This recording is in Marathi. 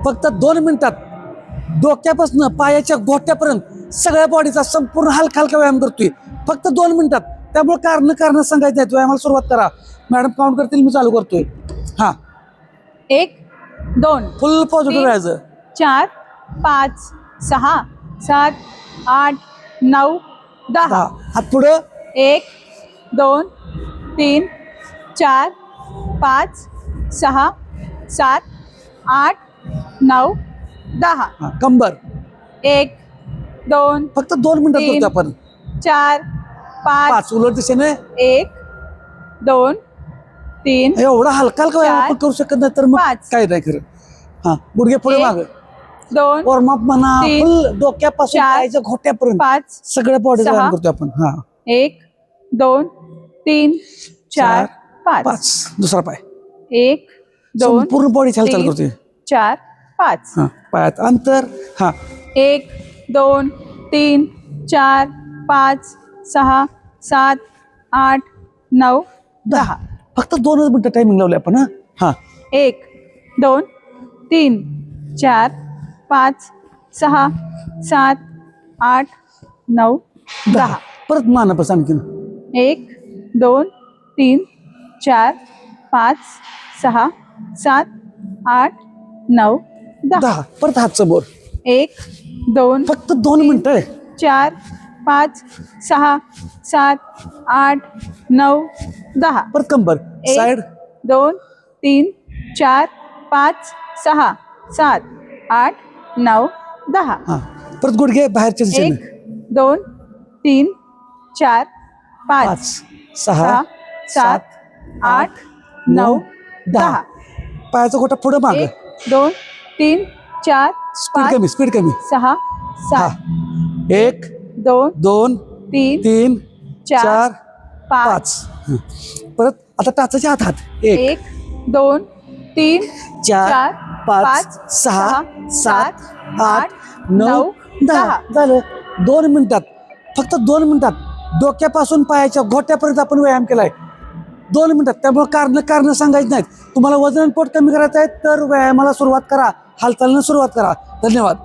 फक्त 2 मिनिटात डोक्यापासून पायाच्या गोट्यापर्यंत सगळ्या बॉडीचा संपूर्ण हलका व्यायाम करतोय फक्त 2 मिनिटात. त्यामुळे कारण सांगायचं नाही. व्यायामाला सुरुवात करा. मॅडम काउंट करतील, मी चालू करतोय. हा 1 2 फुल पॉझिटिव्ह राहायचं. 4 5 6 7 8 9 10. हात पुढं. 1 2 3 4 5 6 7 8 9 10. कंबर 1 2 फक्त 2 मिनिटात करतो आपण. 4 5 5 उलट दिशेने. 1 2 3 एवढा हलका व्यायाम आपण करू शकत नाही तर मग 5. काय नाही खरं. हा गुडघे पुढे 1 मागे. 2 वॉर्मअप म्हणा. 3 फुल डोक्यापासून 4 पायाच्या घोट्यापर्यंत 5 सगळ्या बॉडीचा 6 व्यायाम करतो आपण. हा 1 2 3 4 5. 5 दुसरा पाय. 1 2 संपूर्ण बॉडी हालचाल 3 करतोय. 4 5. हा पायात अंतर. हा 1 2 3 4 5 6 7 8 9 10. फक्त 2 मिनिटं टायमिंग लावले आपण. हा 1 2 3 4 5 6 7 8 9 10. परत मानापास आणखीन. 1 2 3 4 5 6 7 8 9 10. परत हात समोर. 1 2 फक्त 2 मिनिटं आहे. 4 5 6 7 8 9 10. परत कंबर. 1 साइड. 2 3 4 5 6 7 8 9 10. हा परत गुडघे बाहेरच्या 1 दिशेने. 2 3 4 5 5 6 7 8 9 10. पायाचा गोटा पुढे मागे. 1 2 3 4 स्पीड कमी 6 7 1 2 2 3 3 4 5. 5 परत आता टाचाच्या हात. 1 1 2 3 4 5 6 7 8 9 10 झालं. 2 मिनिटात फक्त 2 मिनिटात डोक्यापासून पायाच्या घोट्यापर्यंत आपण व्यायाम केलाय 2 मिनिटात. त्यामुळे कारण सांगायचं नाहीत. तुम्हाला वजन पोट कमी करायचं आहे तर व्यायामाला सुरुवात करा. हालचालीनं सुरुवात करा. धन्यवाद.